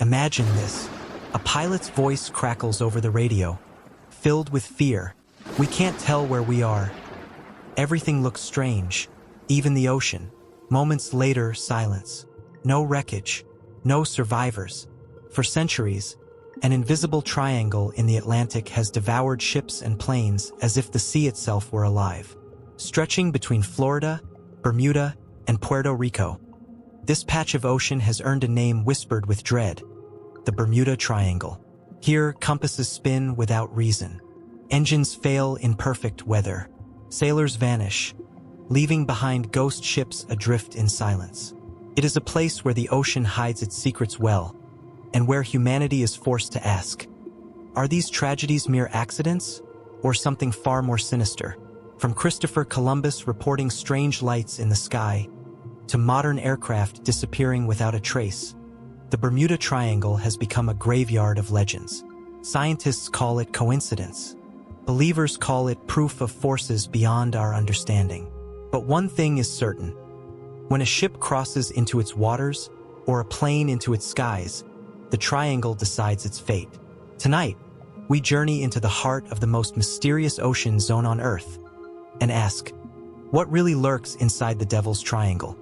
Imagine this. A pilot's voice crackles over the radio, filled with fear. We can't tell where we are. Everything looks strange, even the ocean. Moments later, silence. No wreckage, no survivors. For centuries, an invisible triangle in the Atlantic has devoured ships and planes as if the sea itself were alive. Stretching between Florida, Bermuda, and Puerto Rico, this patch of ocean has earned a name whispered with dread: the Bermuda Triangle. Here, compasses spin without reason. Engines fail in perfect weather. Sailors vanish, leaving behind ghost ships adrift in silence. It is a place where the ocean hides its secrets well, and where humanity is forced to ask, are these tragedies mere accidents, or something far more sinister? From Christopher Columbus reporting strange lights in the sky, to modern aircraft disappearing without a trace, the Bermuda Triangle has become a graveyard of legends. Scientists call it coincidence. Believers call it proof of forces beyond our understanding. But one thing is certain. When a ship crosses into its waters, or a plane into its skies, the triangle decides its fate. Tonight, we journey into the heart of the most mysterious ocean zone on Earth and ask, what really lurks inside the Devil's Triangle?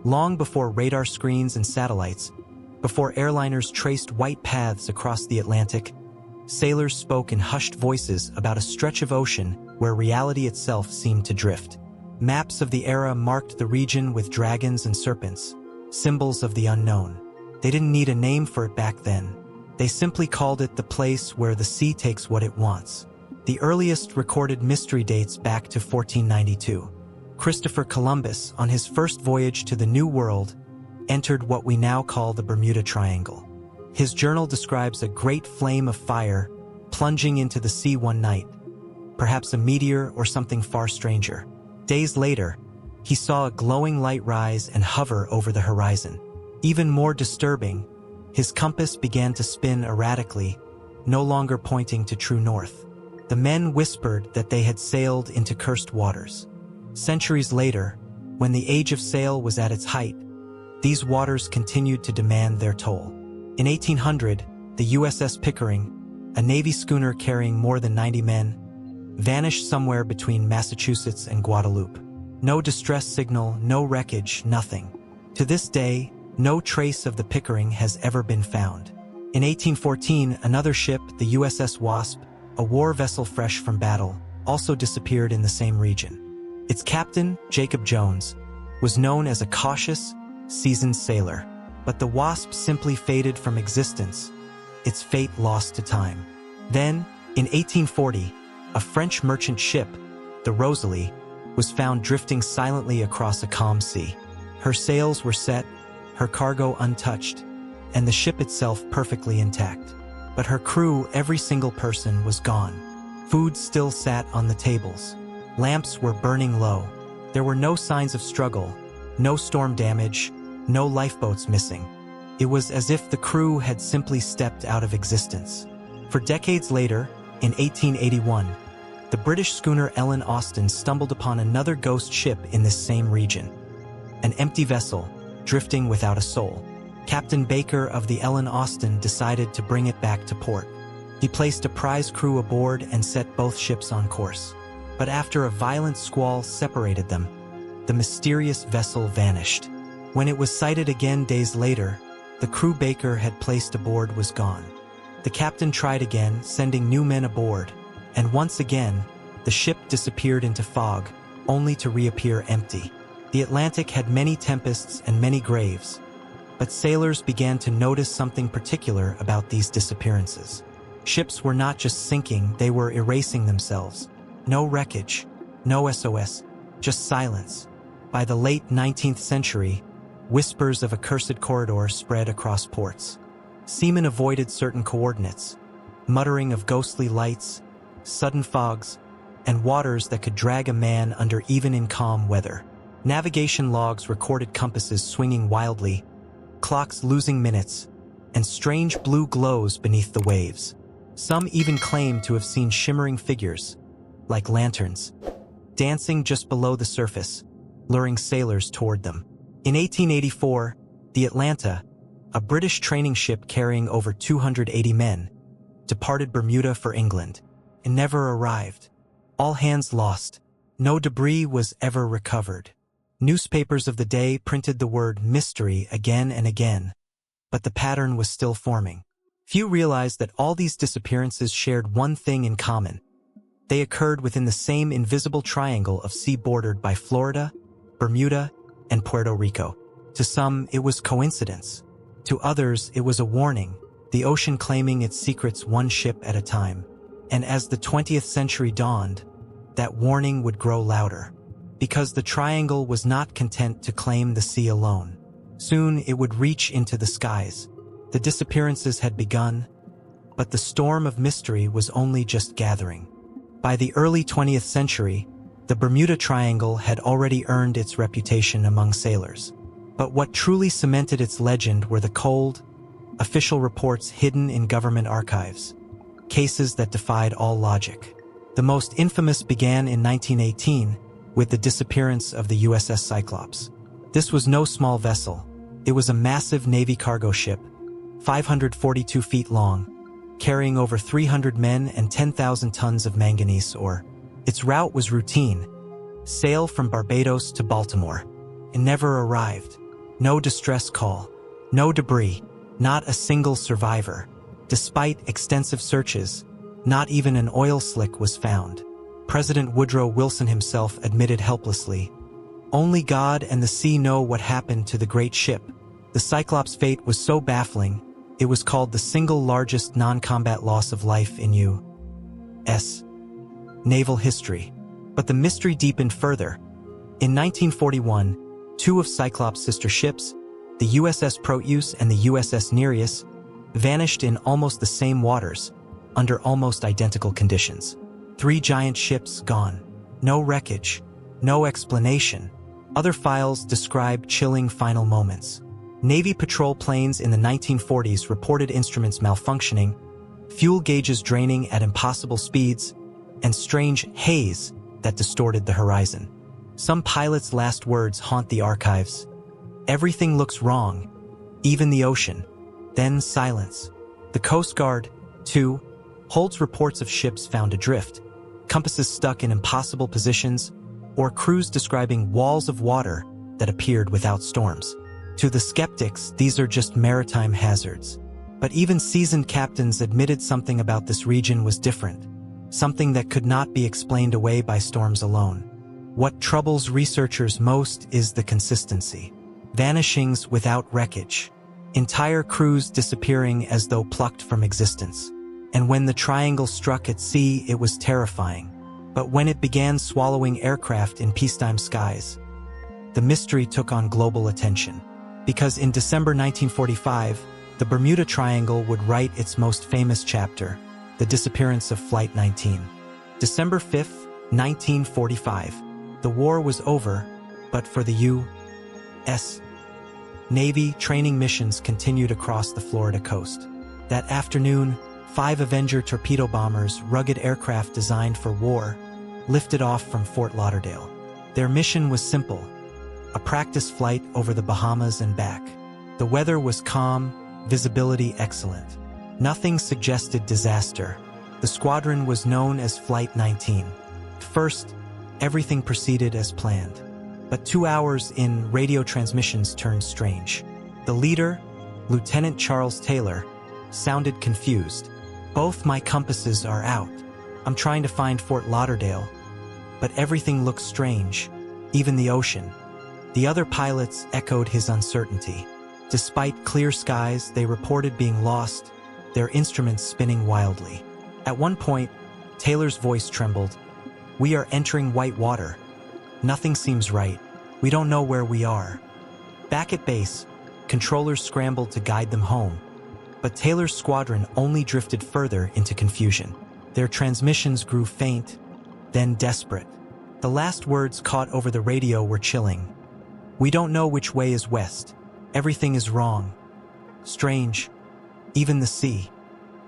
Long before radar screens and satellites, before airliners traced white paths across the Atlantic, sailors spoke in hushed voices about a stretch of ocean where reality itself seemed to drift. Maps of the era marked the region with dragons and serpents, symbols of the unknown. They didn't need a name for it back then. They simply called it the place where the sea takes what it wants. The earliest recorded mystery dates back to 1492. Christopher Columbus, on his first voyage to the New World, entered what we now call the Bermuda Triangle. His journal describes a great flame of fire plunging into the sea one night, perhaps a meteor or something far stranger. Days later, he saw a glowing light rise and hover over the horizon. Even more disturbing, his compass began to spin erratically, no longer pointing to true north. The men whispered that they had sailed into cursed waters. Centuries later, when the age of sail was at its height, these waters continued to demand their toll. In 1800, the USS Pickering, a Navy schooner carrying more than 90 men, vanished somewhere between Massachusetts and Guadeloupe. No distress signal, no wreckage, nothing. To this day, no trace of the Pickering has ever been found. In 1814, another ship, the USS Wasp, a war vessel fresh from battle, also disappeared in the same region. Its captain, Jacob Jones, was known as a cautious, seasoned sailor. But the Wasp simply faded from existence, its fate lost to time. Then, in 1840, a French merchant ship, the Rosalie, was found drifting silently across a calm sea. Her sails were set, her cargo untouched, and the ship itself perfectly intact. But her crew, every single person, was gone. Food still sat on the tables. Lamps were burning low. There were no signs of struggle, no storm damage, no lifeboats missing. It was as if the crew had simply stepped out of existence. For decades later, in 1881, the British schooner Ellen Austin stumbled upon another ghost ship in this same region. An empty vessel, drifting without a soul. Captain Baker of the Ellen Austin decided to bring it back to port. He placed a prize crew aboard and set both ships on course. But after a violent squall separated them, the mysterious vessel vanished. When it was sighted again days later, the crew Baker had placed aboard was gone. The captain tried again, sending new men aboard, and once again, the ship disappeared into fog, only to reappear empty. The Atlantic had many tempests and many graves, but sailors began to notice something particular about these disappearances. Ships were not just sinking, they were erasing themselves. No wreckage, no SOS, just silence. By the late 19th century, whispers of a cursed corridor spread across ports. Seamen avoided certain coordinates, muttering of ghostly lights, sudden fogs, and waters that could drag a man under even in calm weather. Navigation logs recorded compasses swinging wildly, clocks losing minutes, and strange blue glows beneath the waves. Some even claimed to have seen shimmering figures, like lanterns, dancing just below the surface, luring sailors toward them. In 1884, the Atlanta, A British training ship carrying over 280 men departed Bermuda for England and never arrived. All hands lost. No debris was ever recovered. Newspapers of the day printed the word mystery again and again, but the pattern was still forming. Few realized that all these disappearances shared one thing in common. They occurred within the same invisible triangle of sea bordered by Florida, Bermuda, and Puerto Rico. To some, it was coincidence. To others, it was a warning, the ocean claiming its secrets one ship at a time. And as the 20th century dawned, that warning would grow louder. Because the triangle was not content to claim the sea alone. Soon it would reach into the skies. The disappearances had begun, but the storm of mystery was only just gathering. By the early 20th century, the Bermuda Triangle had already earned its reputation among sailors. But what truly cemented its legend were the cold, official reports hidden in government archives. Cases that defied all logic. The most infamous began in 1918 with the disappearance of the USS Cyclops. This was no small vessel. It was a massive Navy cargo ship, 542 feet long, carrying over 300 men and 10,000 tons of manganese ore. Its route was routine, sail from Barbados to Baltimore. It never arrived. No distress call, no debris, not a single survivor. Despite extensive searches, not even an oil slick was found. President Woodrow Wilson himself admitted helplessly, "Only God and the sea know what happened to the great ship." The Cyclops' fate was so baffling, it was called the single largest non-combat loss of life in U.S. naval history. But the mystery deepened further. In 1941, two of Cyclops' sister ships, the USS Proteus and the USS Nereus, vanished in almost the same waters, under almost identical conditions. 3 giant ships gone. No wreckage. No explanation. Other files describe chilling final moments. Navy patrol planes in the 1940s reported instruments malfunctioning, fuel gauges draining at impossible speeds, and strange haze that distorted the horizon. Some pilots' last words haunt the archives. "Everything looks wrong, even the ocean." Then silence. The Coast Guard, too, holds reports of ships found adrift, compasses stuck in impossible positions, or crews describing walls of water that appeared without storms. To the skeptics, these are just maritime hazards. But even seasoned captains admitted something about this region was different, something that could not be explained away by storms alone. What troubles researchers most is the consistency. Vanishings without wreckage. Entire crews disappearing as though plucked from existence. And when the triangle struck at sea, it was terrifying. But when it began swallowing aircraft in peacetime skies, the mystery took on global attention. Because in December 1945, the Bermuda Triangle would write its most famous chapter, the disappearance of Flight 19. December 5, 1945. The war was over, but for the U.S. Navy, training missions continued across the Florida coast. That afternoon, 5 Avenger torpedo bombers, rugged aircraft designed for war, lifted off from Fort Lauderdale. Their mission was simple: a practice flight over the Bahamas and back. The weather was calm, visibility excellent. Nothing suggested disaster. The squadron was known as Flight 19. At first, everything proceeded as planned. But 2 hours in, radio transmissions turned strange. The leader, Lieutenant Charles Taylor, sounded confused. "Both my compasses are out. I'm trying to find Fort Lauderdale, but everything looks strange, even the ocean." The other pilots echoed his uncertainty. Despite clear skies, they reported being lost, their instruments spinning wildly. At one point, Taylor's voice trembled. "We are entering white water. Nothing seems right. We don't know where we are." Back at base, controllers scrambled to guide them home. But Taylor's squadron only drifted further into confusion. Their transmissions grew faint, then desperate. The last words caught over the radio were chilling. "We don't know which way is west. Everything is wrong. Strange. Even the sea."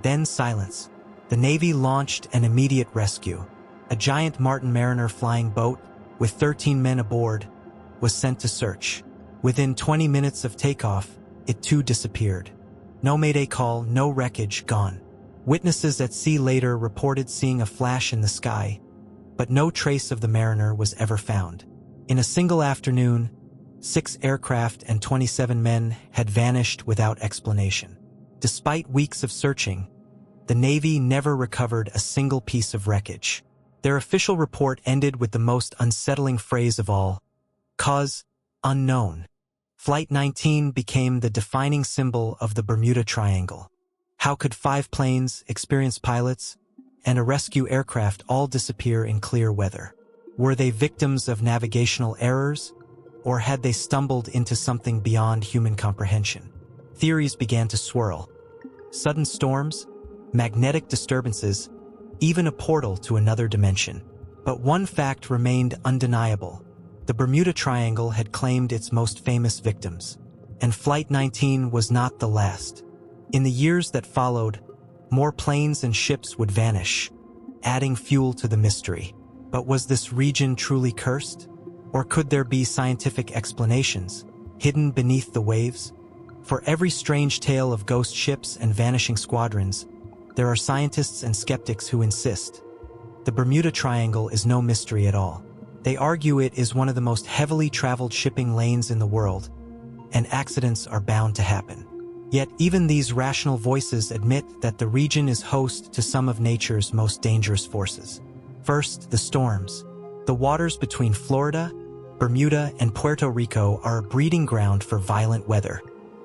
Then silence. The Navy launched an immediate rescue. A giant Martin Mariner flying boat, with 13 men aboard, was sent to search. Within 20 minutes of takeoff, it too disappeared. No mayday call, no wreckage, gone. Witnesses at sea later reported seeing a flash in the sky, but no trace of the mariner was ever found. In a single afternoon, 6 aircraft and 27 men had vanished without explanation. Despite weeks of searching, the Navy never recovered a single piece of wreckage. Their official report ended with the most unsettling phrase of all: cause unknown. Flight 19 became the defining symbol of the Bermuda Triangle. How could 5 planes, experienced pilots, and a rescue aircraft all disappear in clear weather? Were they victims of navigational errors, or had they stumbled into something beyond human comprehension? Theories began to swirl. Sudden storms, magnetic disturbances, even a portal to another dimension. But one fact remained undeniable. The Bermuda Triangle had claimed its most famous victims, and Flight 19 was not the last. In the years that followed, more planes and ships would vanish, adding fuel to the mystery. But was this region truly cursed? Or could there be scientific explanations, hidden beneath the waves? For every strange tale of ghost ships and vanishing squadrons, there are scientists and skeptics who insist the Bermuda Triangle is no mystery at all. They argue it is one of the most heavily traveled shipping lanes in the world, and accidents are bound to happen. Yet even these rational voices admit that the region is host to some of nature's most dangerous forces. First, the storms. The waters between Florida, Bermuda, and Puerto Rico are a breeding ground for violent weather.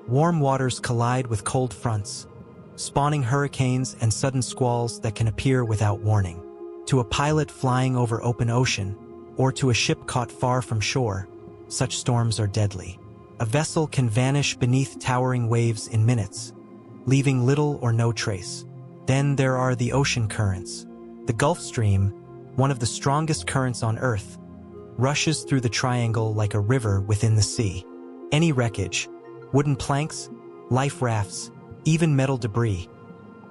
Warm waters collide with cold fronts, spawning hurricanes and sudden squalls that can appear without warning. To a pilot flying over open ocean, or to a ship caught far from shore, such storms are deadly. A vessel can vanish beneath towering waves in minutes, leaving little or no trace. Then there are the ocean currents. The Gulf Stream, one of the strongest currents on Earth, rushes through the triangle like a river within the sea. Any wreckage, wooden planks, life rafts, even metal debris,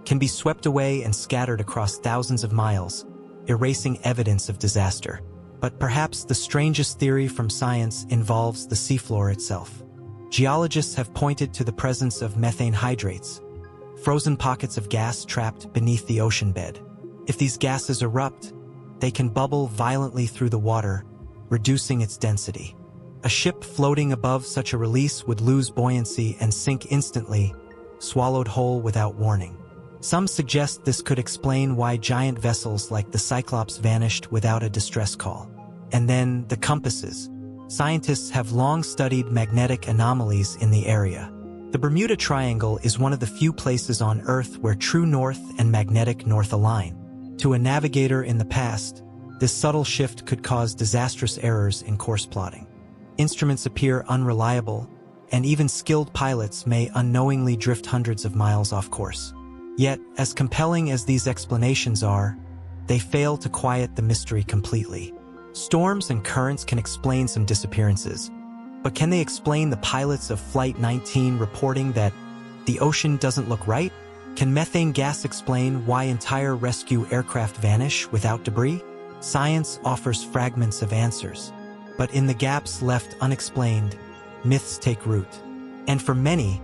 can be swept away and scattered across thousands of miles, erasing evidence of disaster. But perhaps the strangest theory from science involves the seafloor itself. Geologists have pointed to the presence of methane hydrates, frozen pockets of gas trapped beneath the ocean bed. If these gases erupt, they can bubble violently through the water, reducing its density. A ship floating above such a release would lose buoyancy and sink instantly, swallowed whole without warning. Some suggest this could explain why giant vessels like the Cyclops vanished without a distress call. And then the compasses. Scientists have long studied magnetic anomalies in the area. The Bermuda Triangle is one of the few places on Earth where true north and magnetic north align. To a navigator in the past, this subtle shift could cause disastrous errors in course plotting. Instruments appear unreliable, and even skilled pilots may unknowingly drift hundreds of miles off course. Yet, as compelling as these explanations are, they fail to quiet the mystery completely. Storms and currents can explain some disappearances, but can they explain the pilots of Flight 19 reporting that the ocean doesn't look right? Can methane gas explain why entire rescue aircraft vanish without debris? Science offers fragments of answers, but in the gaps left unexplained, myths take root. And for many,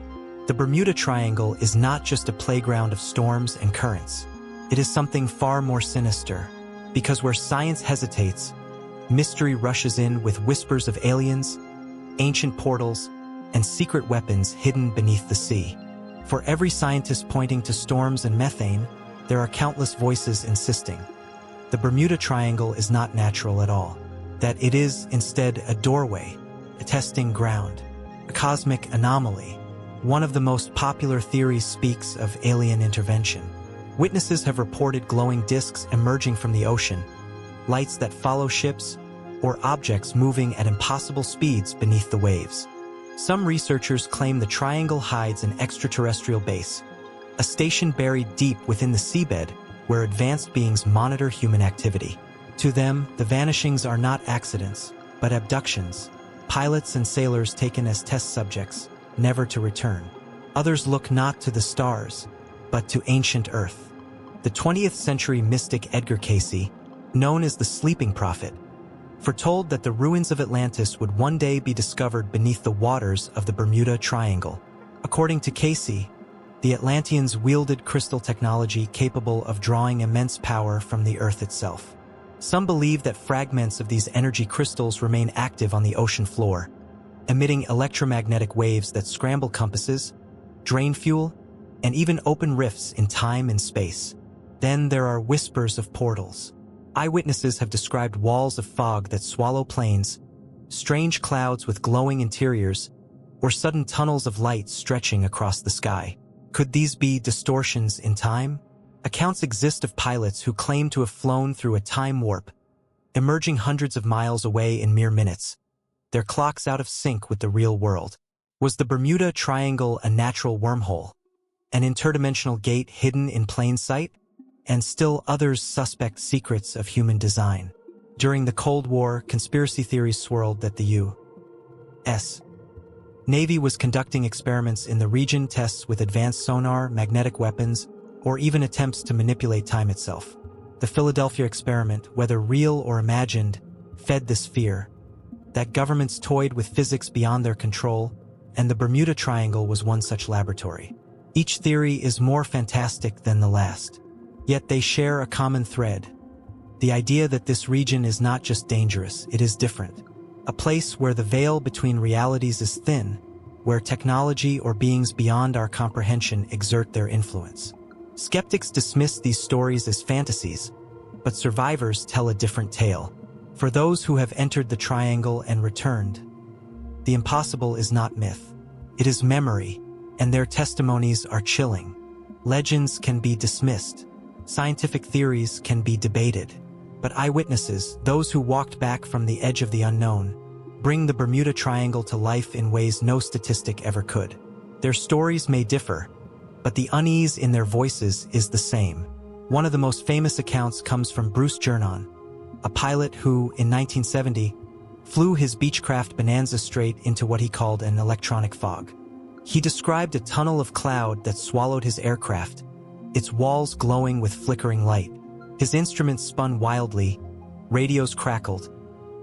the Bermuda Triangle is not just a playground of storms and currents. It is something far more sinister, because where science hesitates, mystery rushes in with whispers of aliens, ancient portals, and secret weapons hidden beneath the sea. For every scientist pointing to storms and methane, there are countless voices insisting the Bermuda Triangle is not natural at all, that it is instead a doorway, a testing ground, a cosmic anomaly. One of the most popular theories speaks of alien intervention. Witnesses have reported glowing disks emerging from the ocean, lights that follow ships, or objects moving at impossible speeds beneath the waves. Some researchers claim the triangle hides an extraterrestrial base, a station buried deep within the seabed where advanced beings monitor human activity. To them, the vanishings are not accidents, but abductions, pilots and sailors taken as test subjects, never to return. Others look not to the stars, but to ancient Earth. The 20th century mystic Edgar Cayce, known as the Sleeping Prophet, foretold that the ruins of Atlantis would one day be discovered beneath the waters of the Bermuda Triangle. According to Casey, the Atlanteans wielded crystal technology capable of drawing immense power from the Earth itself. Some believe that fragments of these energy crystals remain active on the ocean floor, emitting electromagnetic waves that scramble compasses, drain fuel, and even open rifts in time and space. Then there are whispers of portals. Eyewitnesses have described walls of fog that swallow planes, strange clouds with glowing interiors, or sudden tunnels of light stretching across the sky. Could these be distortions in time? Accounts exist of pilots who claim to have flown through a time warp, emerging hundreds of miles away in mere minutes, their clocks out of sync with the real world. Was the Bermuda Triangle a natural wormhole, an interdimensional gate hidden in plain sight? And still others suspect secrets of human design. During the Cold War, conspiracy theories swirled that the U.S. Navy was conducting experiments in the region, tests with advanced sonar, magnetic weapons, or even attempts to manipulate time itself. The Philadelphia experiment, whether real or imagined, fed this fear that governments toyed with physics beyond their control, and the Bermuda Triangle was one such laboratory. Each theory is more fantastic than the last, yet they share a common thread: the idea that this region is not just dangerous, it is different. A place where the veil between realities is thin, where technology or beings beyond our comprehension exert their influence. Skeptics dismiss these stories as fantasies, but survivors tell a different tale. For those who have entered the triangle and returned, the impossible is not myth. It is memory, and their testimonies are chilling. Legends can be dismissed. Scientific theories can be debated. But eyewitnesses, those who walked back from the edge of the unknown, bring the Bermuda Triangle to life in ways no statistic ever could. Their stories may differ, but the unease in their voices is the same. One of the most famous accounts comes from Bruce Jernon, a pilot who, in 1970, flew his Beechcraft Bonanza straight into what he called an electronic fog. He described a tunnel of cloud that swallowed his aircraft, its walls glowing with flickering light. His instruments spun wildly, radios crackled,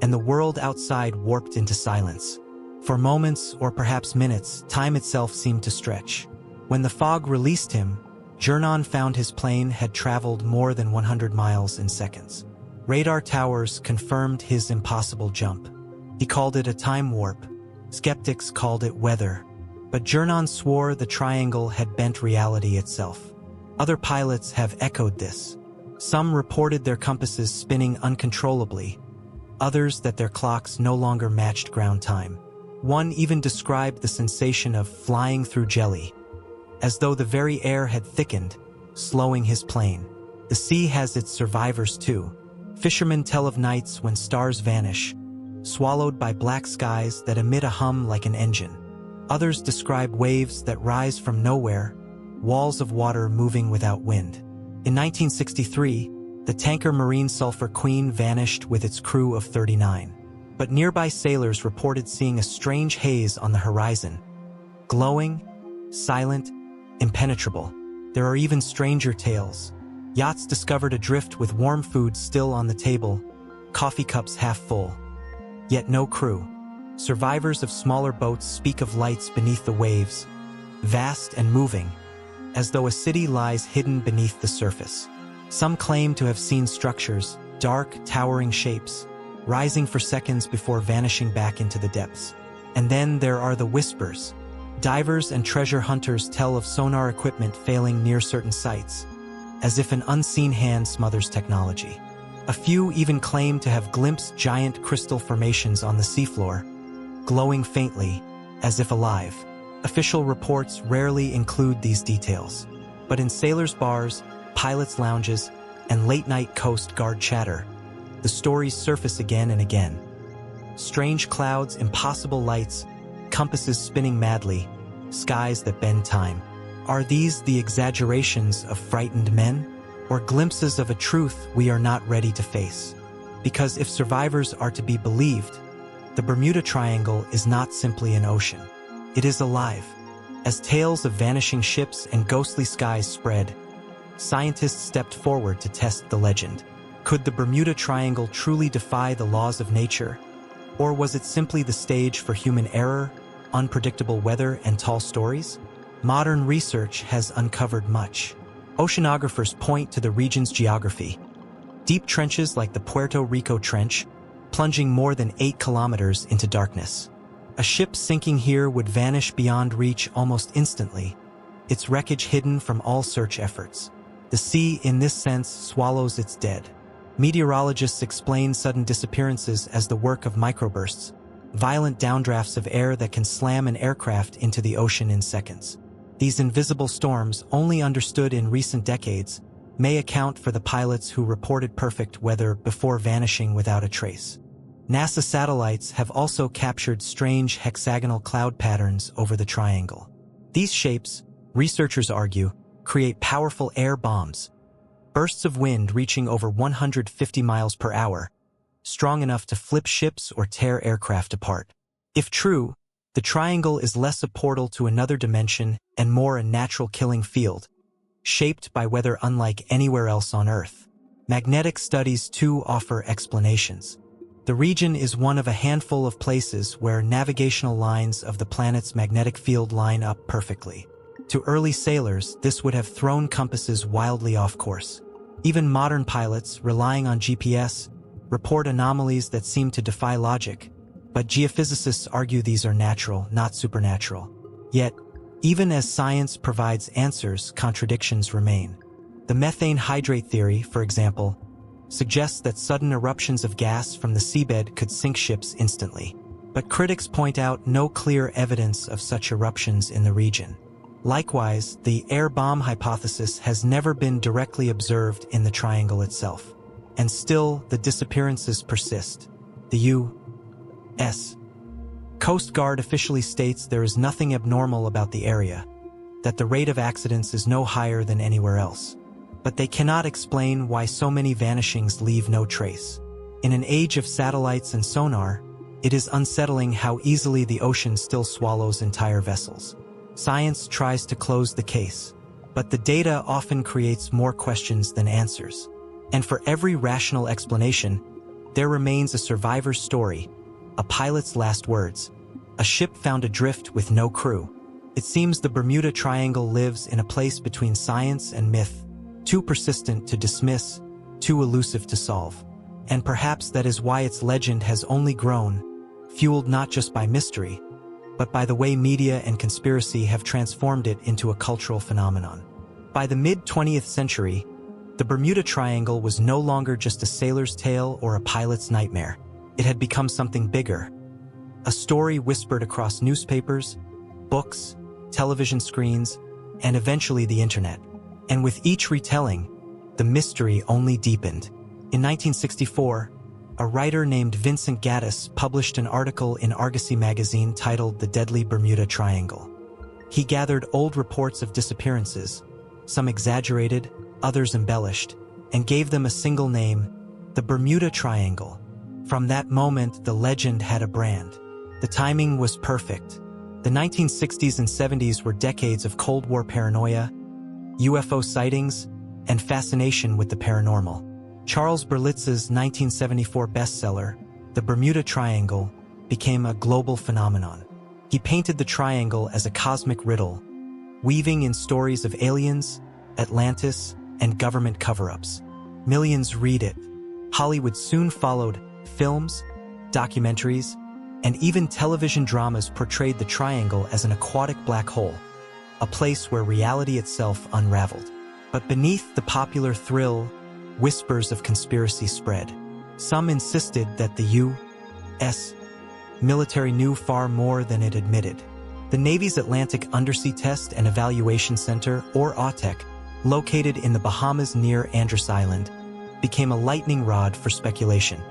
and the world outside warped into silence. For moments, or perhaps minutes, time itself seemed to stretch. When the fog released him, Jernon found his plane had traveled more than 100 miles in seconds. Radar towers confirmed his impossible jump. He called it a time warp. Skeptics called it weather. But Jernon swore the triangle had bent reality itself. Other pilots have echoed this. Some reported their compasses spinning uncontrollably, others that their clocks no longer matched ground time. One even described the sensation of flying through jelly, as though the very air had thickened, slowing his plane. The sea has its survivors too. Fishermen tell of nights when stars vanish, swallowed by black skies that emit a hum like an engine. Others describe waves that rise from nowhere, walls of water moving without wind. In 1963, the tanker Marine Sulphur Queen vanished with its crew of 39. But nearby sailors reported seeing a strange haze on the horizon. Glowing, silent, impenetrable. There are even stranger tales. Yachts discovered adrift with warm food still on the table, coffee cups half full. Yet no crew. Survivors of smaller boats speak of lights beneath the waves, vast and moving, as though a city lies hidden beneath the surface. Some claim to have seen structures, dark, towering shapes, rising for seconds before vanishing back into the depths. And then there are the whispers. Divers and treasure hunters tell of sonar equipment failing near certain sites, as if an unseen hand smothers technology. A few even claim to have glimpsed giant crystal formations on the seafloor, glowing faintly, as if alive. Official reports rarely include these details, but in sailors' bars, pilots' lounges, and late-night Coast Guard chatter, the stories surface again and again. Strange clouds, impossible lights, compasses spinning madly, skies that bend time. Are these the exaggerations of frightened men, or glimpses of a truth we are not ready to face? Because if survivors are to be believed, the Bermuda Triangle is not simply an ocean. It is alive. As tales of vanishing ships and ghostly skies spread, scientists stepped forward to test the legend. Could the Bermuda Triangle truly defy the laws of nature? Or was it simply the stage for human error, unpredictable weather, and tall stories? modern research has uncovered much. Oceanographers point to the region's geography. Deep trenches like the Puerto Rico Trench, plunging more than 8 kilometers into darkness. A ship sinking here would vanish beyond reach almost instantly, its wreckage hidden from all search efforts. The sea, in this sense, swallows its dead. Meteorologists explain sudden disappearances as the work of microbursts, violent downdrafts of air that can slam an aircraft into the ocean in seconds. These invisible storms, only understood in recent decades, may account for the pilots who reported perfect weather before vanishing without a trace. NASA satellites have also captured strange hexagonal cloud patterns over the triangle. These shapes, researchers argue, create powerful air bombs, bursts of wind reaching over 150 miles per hour, strong enough to flip ships or tear aircraft apart. If true, the triangle is less a portal to another dimension and more a natural killing field, shaped by weather unlike anywhere else on Earth. Magnetic studies too offer explanations. The region is one of a handful of places where navigational lines of the planet's magnetic field line up perfectly. To early sailors, this would have thrown compasses wildly off course. Even modern pilots, relying on GPS, report anomalies that seem to defy logic, but geophysicists argue these are natural, not supernatural. Yet, even as science provides answers, contradictions remain. The methane hydrate theory, for example, suggests that sudden eruptions of gas from the seabed could sink ships instantly. But critics point out no clear evidence of such eruptions in the region. Likewise, the air bomb hypothesis has never been directly observed in the triangle itself. And still, the disappearances persist. The U.S. Coast Guard officially states there is nothing abnormal about the area, that the rate of accidents is no higher than anywhere else. But they cannot explain why so many vanishings leave no trace. In an age of satellites and sonar, it is unsettling how easily the ocean still swallows entire vessels. Science tries to close the case, but the data often creates more questions than answers. And for every rational explanation, there remains a survivor's story, a pilot's last words, a ship found adrift with no crew. It seems the Bermuda Triangle lives in a place between science and myth, too persistent to dismiss, too elusive to solve. And perhaps that is why its legend has only grown, fueled not just by mystery, but by the way media and conspiracy have transformed it into a cultural phenomenon. By the mid-20th century, the Bermuda Triangle was no longer just a sailor's tale or a pilot's nightmare. It had become something bigger, a story whispered across newspapers, books, television screens, and eventually the internet. And with each retelling, the mystery only deepened. In 1964, a writer named Vincent Gaddis published an article in Argosy magazine titled The Deadly Bermuda Triangle. He gathered old reports of disappearances, some exaggerated, others embellished, and gave them a single name, the Bermuda Triangle. From that moment, the legend had a brand. The timing was perfect. The 1960s and 70s were decades of Cold War paranoia, UFO sightings, and fascination with the paranormal. Charles Berlitz's 1974 bestseller, The Bermuda Triangle, became a global phenomenon. He painted the triangle as a cosmic riddle, weaving in stories of aliens, Atlantis, and government cover-ups. Millions read it. Hollywood soon followed. Films, documentaries, and even television dramas portrayed the triangle as an aquatic black hole, a place where reality itself unraveled. But beneath the popular thrill, whispers of conspiracy spread. Some insisted that the U.S. military knew far more than it admitted. The Navy's Atlantic Undersea Test and Evaluation Center, or AUTEC, located in the Bahamas near Andros Island, became a lightning rod for speculation.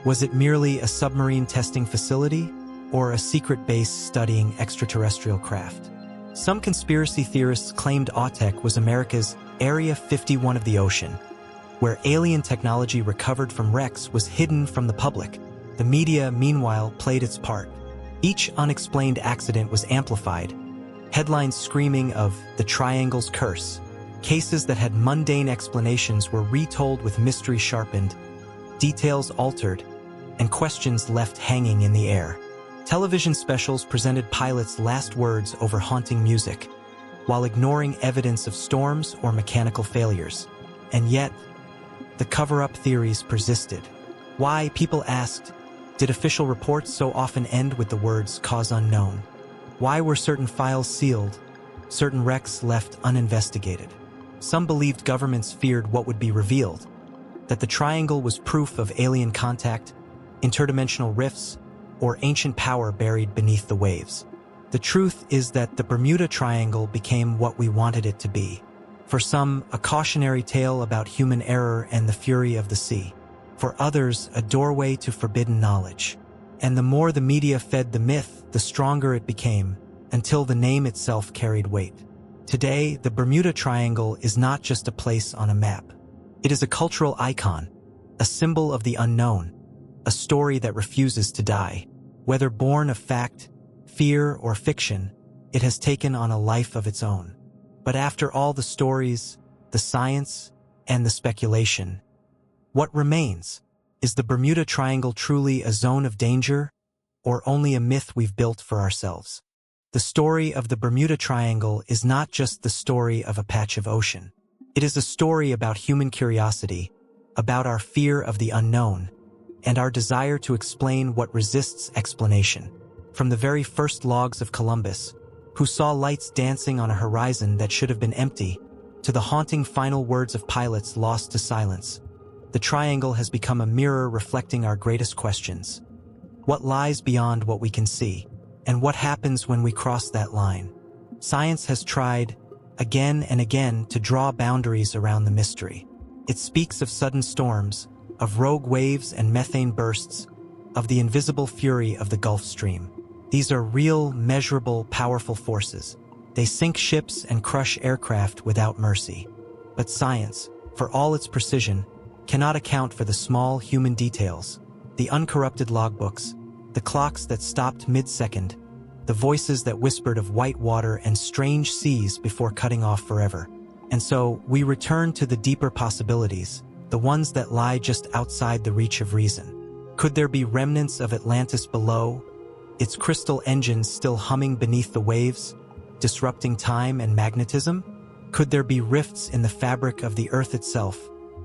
Was it merely a submarine testing facility, or a secret base studying extraterrestrial craft? Some conspiracy theorists claimed AUTEC was America's Area 51 of the ocean, where alien technology recovered from wrecks was hidden from the public. The media, meanwhile, played its part. Each unexplained accident was amplified, headlines screaming of the Triangle's curse. Cases that had mundane explanations were retold with mystery sharpened, details altered, and questions left hanging in the air. Television specials presented pilots' last words over haunting music, while ignoring evidence of storms or mechanical failures. And yet, the cover-up theories persisted. Why, people asked, did official reports so often end with the words "cause unknown"? Why were certain files sealed, certain wrecks left uninvestigated? Some believed governments feared what would be revealed, that the triangle was proof of alien contact, interdimensional rifts, or ancient power buried beneath the waves. The truth is that the Bermuda Triangle became what we wanted it to be. For some, a cautionary tale about human error and the fury of the sea. For others, a doorway to forbidden knowledge. And the more the media fed the myth, the stronger it became, until the name itself carried weight. Today, the Bermuda Triangle is not just a place on a map. It is a cultural icon, a symbol of the unknown, a story that refuses to die. Whether born of fact, fear, or fiction, it has taken on a life of its own. But after all the stories, the science, and the speculation, what remains? Is the Bermuda Triangle truly a zone of danger, or only a myth we've built for ourselves? The story of the Bermuda Triangle is not just the story of a patch of ocean. It is a story about human curiosity, about our fear of the unknown, and our desire to explain what resists explanation. From the very first logs of Columbus, who saw lights dancing on a horizon that should have been empty, to the haunting final words of pilots lost to silence, the triangle has become a mirror reflecting our greatest questions. What lies beyond what we can see? And what happens when we cross that line? Science has tried, again and again, to draw boundaries around the mystery. It speaks of sudden storms, of rogue waves and methane bursts, of the invisible fury of the Gulf Stream. These are real, measurable, powerful forces. They sink ships and crush aircraft without mercy. But science, for all its precision, cannot account for the small human details, the uncorrupted logbooks, the clocks that stopped mid-second, the voices that whispered of white water and strange seas before cutting off forever. And so, we return to the deeper possibilities, the ones that lie just outside the reach of reason. Could there be remnants of Atlantis below, its crystal engines still humming beneath the waves, disrupting time and magnetism? Could there be rifts in the fabric of the Earth itself,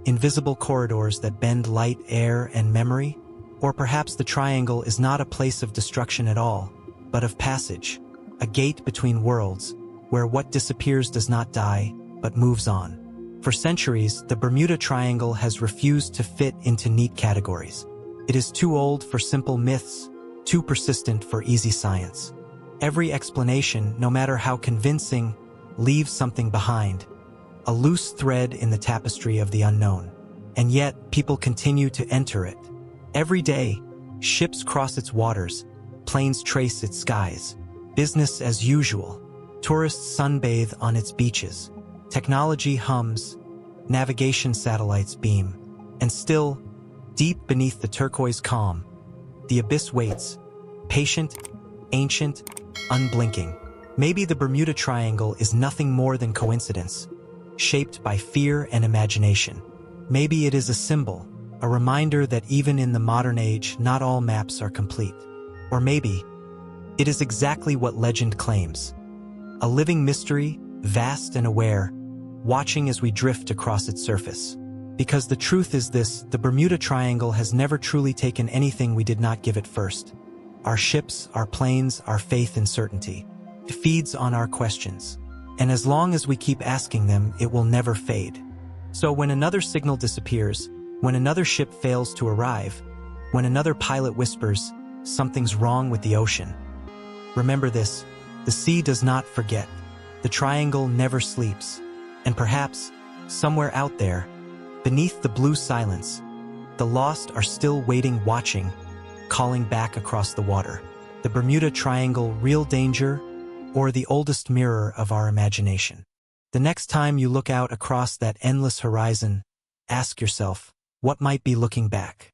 invisible corridors that bend light, air, and memory? Or perhaps the triangle is not a place of destruction at all, but of passage, a gate between worlds, where what disappears does not die, but moves on. For centuries, the Bermuda Triangle has refused to fit into neat categories. It is too old for simple myths, too persistent for easy science. Every explanation, no matter how convincing, leaves something behind, a loose thread in the tapestry of the unknown. And yet, people continue to enter it. Every day, ships cross its waters, planes trace its skies. Business as usual. Tourists sunbathe on its beaches. Technology hums. Navigation satellites beam. And still, deep beneath the turquoise calm, the abyss waits, patient, ancient, unblinking. Maybe the Bermuda Triangle is nothing more than coincidence, shaped by fear and imagination. Maybe it is a symbol, a reminder that even in the modern age, not all maps are complete. Or maybe it is exactly what legend claims, a living mystery, vast and aware, watching as we drift across its surface. Because the truth is this, the Bermuda Triangle has never truly taken anything we did not give it first. Our ships, our planes, our faith and certainty. It feeds on our questions. And as long as we keep asking them, it will never fade. So when another signal disappears, when another ship fails to arrive, when another pilot whispers, "Something's wrong with the ocean," remember this: the sea does not forget. The triangle never sleeps. And perhaps, somewhere out there, beneath the blue silence, the lost are still waiting, watching, calling back across the water. The Bermuda Triangle, real danger, or the oldest mirror of our imagination? The next time you look out across that endless horizon, ask yourself, what might be looking back?